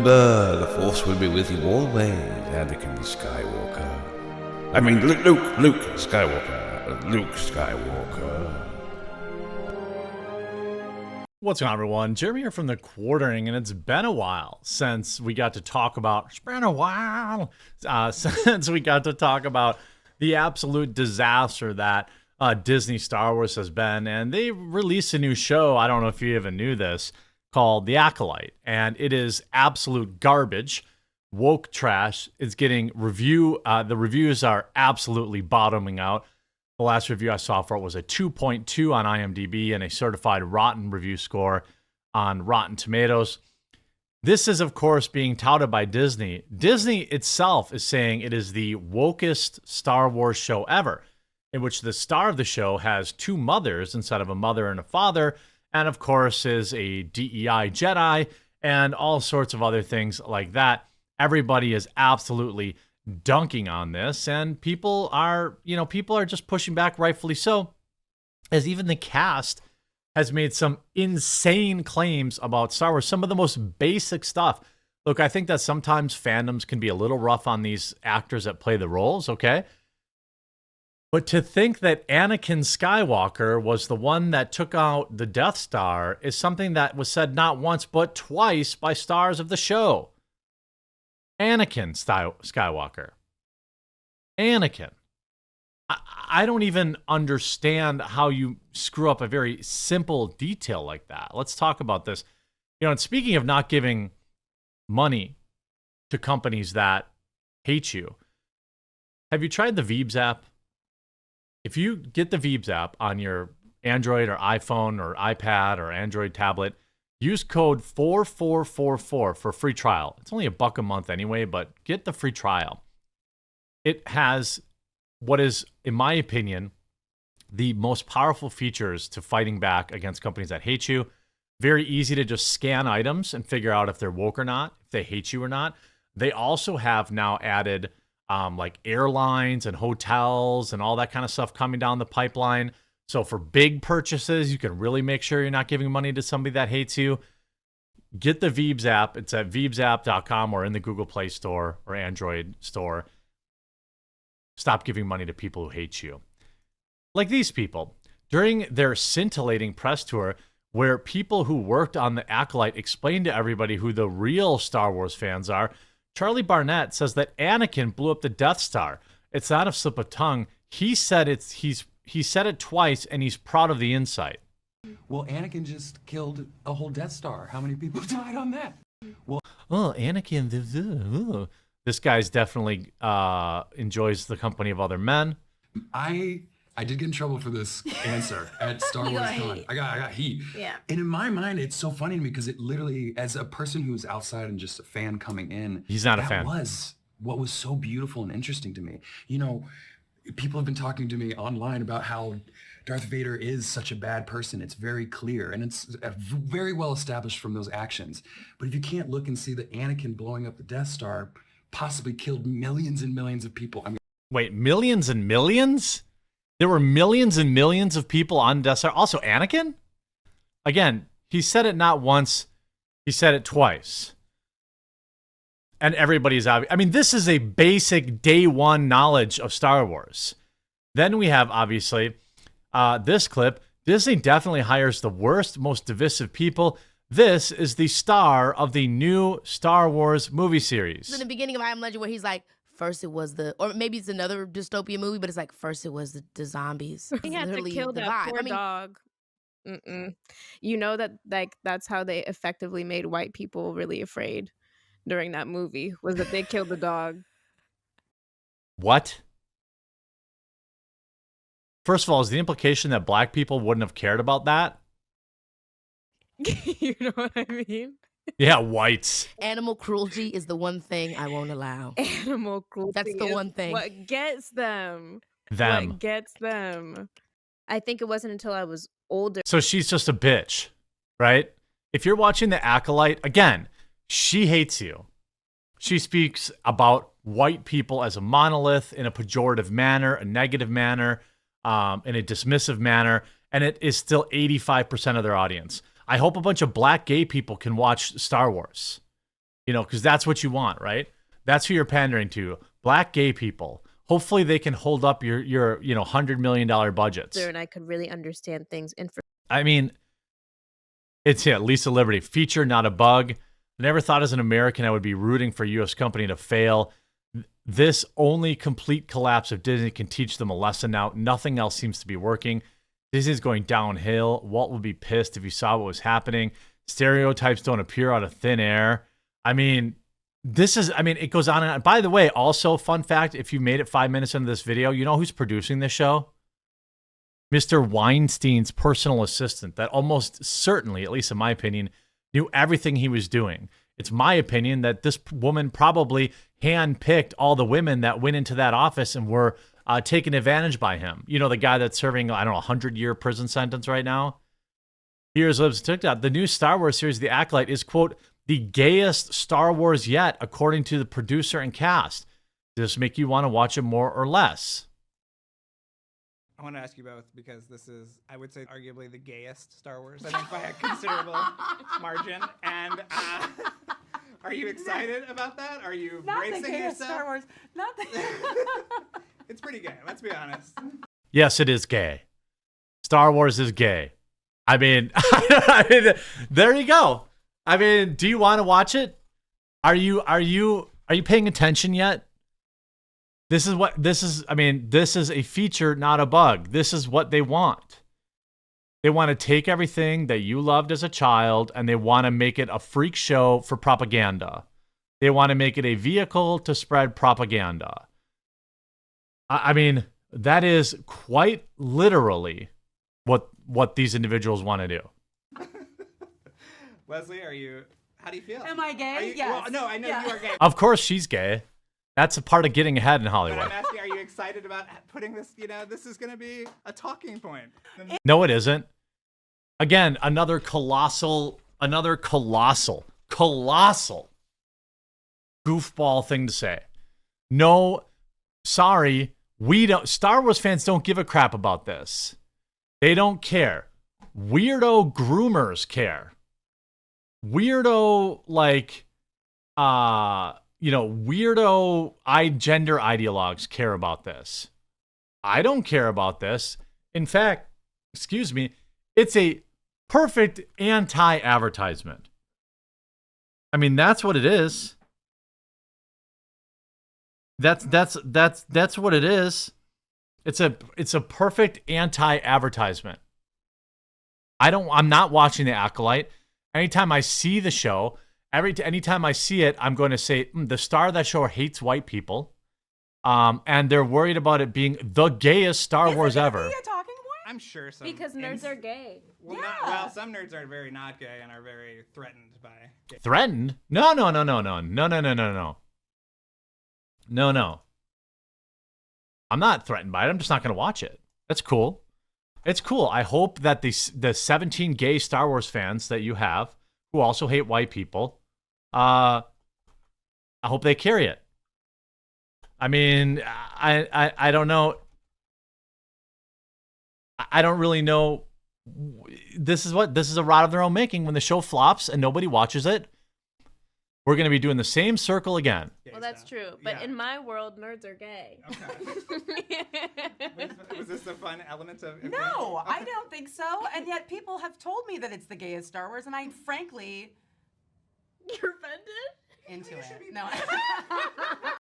Remember, the Force will be with you always, Anakin Skywalker. I mean, Luke Skywalker. Luke Skywalker. What's going on, everyone? Jeremy here from The Quartering, and it's been a while since we got to talk about... since we got to talk about the absolute disaster that Disney Star Wars has been, and they released a new show, I don't know if you even knew this, called The Acolyte, and it is absolute garbage, woke trash. It's getting the reviews are absolutely bottoming out. The last review I saw for it was a 2.2 on IMDb and a certified rotten review score on Rotten Tomatoes. This is, of course, being touted by Disney. Disney itself is saying it is the wokest Star Wars show ever, in which the star of the show has two mothers instead of a mother and a father, and, of course, is a DEI Jedi and all sorts of other things like that. Everybody is absolutely dunking on this, and people are just pushing back, rightfully so, as even the cast has made some insane claims about Star Wars, some of the most basic stuff. Look, I think that sometimes fandoms can be a little rough on these actors that play the roles, okay? But to think that Anakin Skywalker was the one that took out the Death Star is something that was said not once but twice by stars of the show. Anakin Skywalker. Anakin. I don't even understand how you screw up a very simple detail like that. Let's talk about this. And speaking of not giving money to companies that hate you, have you tried the Veebs app? If you get the Veebs app on your Android or iPhone or iPad or Android tablet, use code 4444 for a free trial. It's only $1 a month anyway, but get the free trial. It has what is, in my opinion, the most powerful features to fighting back against companies that hate you. Very easy to just scan items and figure out if they're woke or not, if they hate you or not. They also have now added like airlines and hotels and all that kind of stuff coming down the pipeline. So for big purchases, you can really make sure you're not giving money to somebody that hates you. Get the Veebs app. It's at veebsapp.com or in the Google Play Store or Android store. Stop giving money to people who hate you. Like these people. During their scintillating press tour, where people who worked on the Acolyte explained to everybody who the real Star Wars fans are, Charlie Barnett says that Anakin blew up the Death Star. It's not a slip of tongue. He said he said it twice, and he's proud of the insight. Well, Anakin just killed a whole Death Star. How many people died on that? Well, Anakin. This guy's definitely enjoys the company of other men. I did get in trouble for this answer at Star Wars Con. I got heat. Yeah. And in my mind, it's so funny to me because it literally, as a person who's outside and just a fan coming in, he's not a fan. That was what was so beautiful and interesting to me. You know, people have been talking to me online about how Darth Vader is such a bad person. It's very clear, and it's very well established from those actions. But if you can't look and see that Anakin blowing up the Death Star possibly killed millions and millions of people. I mean, wait, millions and millions? There were millions and millions of people on Death Star. Also, Anakin? Again, he said it not once, he said it twice. And everybody's obvious. I mean, this is a basic day one knowledge of Star Wars. Then we have, obviously, this clip. Disney definitely hires the worst, most divisive people. This is the star of the new Star Wars movie series. In the beginning of I Am Legend where he's like, first it was or maybe it's another dystopian movie, but it's like, first it was the zombies. He had to kill that poor dog. You know that, like, that's how they effectively made white people really afraid during that movie, was that they killed the dog. What? First of all, is the implication that black people wouldn't have cared about that? You know what I mean? Yeah, whites. Animal cruelty is the one thing I won't allow. Animal cruelty. That's the one thing. What gets them. Them. What gets them. I think it wasn't until I was older. So she's just a bitch, right? If you're watching The Acolyte, again, she hates you. She speaks about white people as a monolith in a pejorative manner, a negative manner, in a dismissive manner, and it is still 85% of their audience. I hope a bunch of black gay people can watch Star Wars. because that's what you want, right? That's who you're pandering to. Black gay people. Hopefully they can hold up your $100 million budgets. And I could really understand things. I mean, it's Lisa Liberty. Feature, not a bug. I never thought as an American I would be rooting for a U.S. company to fail. This only complete collapse of Disney can teach them a lesson now. Nothing else seems to be working. Disney's going downhill. Walt would be pissed if he saw what was happening. Stereotypes don't appear out of thin air. I mean, it goes on and on. By the way, also, fun fact, if you made it 5 minutes into this video, you know who's producing this show? Mr. Weinstein's personal assistant that almost certainly, at least in my opinion, knew everything he was doing. It's my opinion that this woman probably handpicked all the women that went into that office and were taken advantage by him. The guy that's serving, I don't know, 100-year prison sentence right now. Here's Libs TikTok. The new Star Wars series, The Acolyte, is, quote, the gayest Star Wars yet, according to the producer and cast. Does this make you want to watch it more or less? I want to ask you both because this is, I would say, arguably the gayest Star Wars, I think, by a considerable margin. And are you excited about that? Are you bracing yourself? Star Wars. Not the It's pretty gay, let's be honest. Yes, it is gay. Star Wars is gay. I mean, there you go. I mean, do you want to watch it? Are you paying attention yet? This is a feature, not a bug. This is what they want. They want to take everything that you loved as a child and they want to make it a freak show for propaganda. They want to make it a vehicle to spread propaganda. I mean, that is quite literally what these individuals want to do. Leslie, how do you feel? Am I gay? Yes. Well, no, I know you are gay. Of course she's gay. That's a part of getting ahead in Hollywood. But I'm asking, are you excited about putting this, this is going to be a talking point? No, it isn't. Again, another colossal goofball thing to say. No, sorry, Star Wars fans don't give a crap about this. They don't care. Weirdo groomers care. Weirdo, weirdo gender ideologues care about this. I don't care about this. In fact, excuse me, it's a perfect anti-advertisement. I mean, that's what it is. That's what it is. It's a perfect anti-advertisement. I'm not watching The Acolyte. Anytime I see the show, anytime I see it, I'm going to say the star of that show hates white people, and they're worried about it being the gayest Star Wars ever. Be a talking point? I'm sure some. Because nerds are gay. Well, Yeah. Some nerds are very not gay and are very threatened by gay. Threatened? No. I'm not threatened by it. I'm just not going to watch it. That's cool. It's cool. I hope that the 17 gay Star Wars fans that you have who also hate white people, I hope they carry it. I mean, I don't know. I don't really know. This is a rod of their own making. When the show flops and nobody watches it, we're going to be doing the same circle again. Well, that's true. But in my world, nerds are gay. Okay. Was this a fun element of? No, I don't think so. And yet people have told me that it's the gayest Star Wars, and I frankly... You're offended? Into it. No.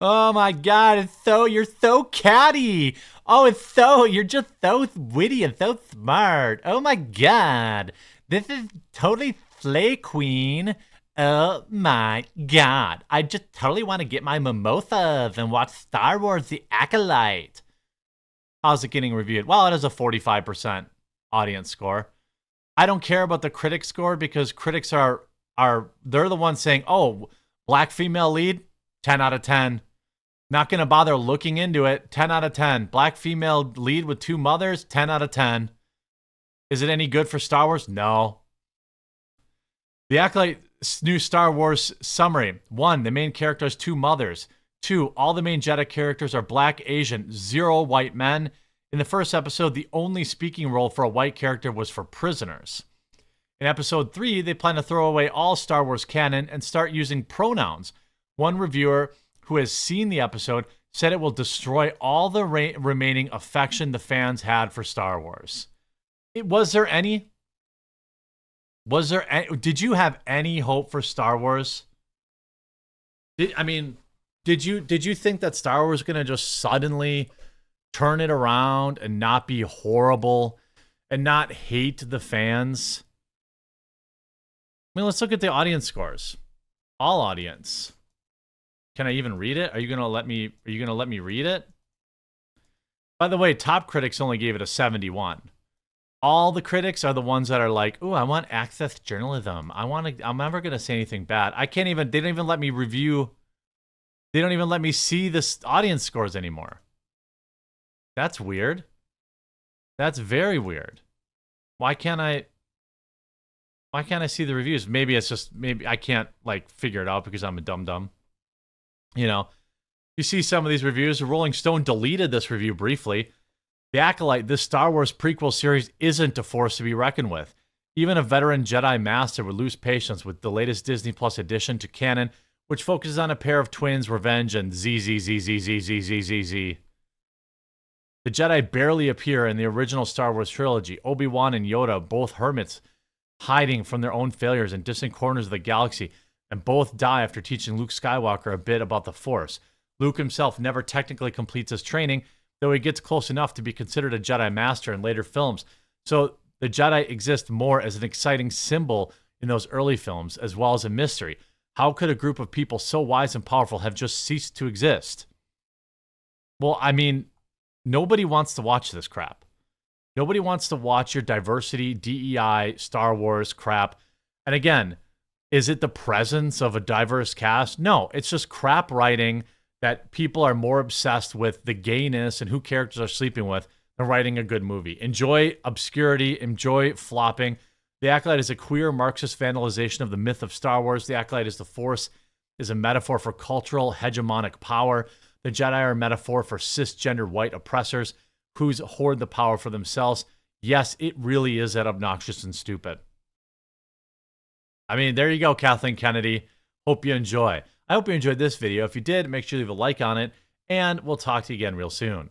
Oh my God! You're so catty. You're just so witty and so smart. Oh my God, this is totally slay queen. Oh my God, I just totally want to get my mimosas and watch Star Wars: The Acolyte. How's it getting reviewed? Well, it has a 45% audience score. I don't care about the critic score because critics are they're the ones saying, oh, black female lead, 10 out of 10. Not going to bother looking into it, 10 out of 10. Black female lead with two mothers, 10 out of 10. Is it any good for Star Wars? No. The Acolyte new Star Wars summary. 1, the main character has two mothers. 2, all the main Jedi characters are black, Asian, 0 white men. In the first episode, the only speaking role for a white character was for prisoners. In episode 3, they plan to throw away all Star Wars canon and start using pronouns. One reviewer who has seen the episode said it will destroy all the remaining affection the fans had for Star Wars. Was there any? Did you have any hope for Star Wars? Did you think that Star Wars was going to just suddenly turn it around and not be horrible and not hate the fans? I mean, let's look at the audience scores. All audience. Can I even read it? Are you gonna let me read it? By the way, top critics only gave it a 71. All the critics are the ones that are like, "Ooh, I want access journalism. I'm never gonna say anything bad." They don't even let me review. They don't even let me see the audience scores anymore. That's weird. That's very weird. Why can't I see the reviews? Maybe I can't like figure it out because I'm a dum-dum. You know, you see some of these reviews. Rolling Stone deleted this review briefly. The Acolyte, this Star Wars prequel series, isn't a force to be reckoned with. Even a veteran Jedi Master would lose patience with the latest Disney Plus addition to canon, which focuses on a pair of twins, revenge, and ZZZZZZZZZ. The Jedi barely appear in the original Star Wars trilogy. Obi-Wan and Yoda, both hermits, hiding from their own failures in distant corners of the galaxy, and both die after teaching Luke Skywalker a bit about the Force. Luke himself never technically completes his training, though he gets close enough to be considered a Jedi Master in later films. So the Jedi exist more as an exciting symbol in those early films, as well as a mystery. How could a group of people so wise and powerful have just ceased to exist? Well, I mean, nobody wants to watch this crap. Nobody wants to watch your diversity, DEI, Star Wars crap. And again, is it the presence of a diverse cast? No, it's just crap writing that people are more obsessed with the gayness and who characters are sleeping with than writing a good movie. Enjoy obscurity, enjoy flopping. The Acolyte is a queer Marxist vandalization of the myth of Star Wars. The Acolyte is the Force, is a metaphor for cultural hegemonic power. The Jedi are a metaphor for cisgender white oppressors who hoard the power for themselves. Yes, it really is that obnoxious and stupid. I mean, there you go, Kathleen Kennedy. Hope you enjoy. I hope you enjoyed this video. If you did, make sure you leave a like on it, and we'll talk to you again real soon.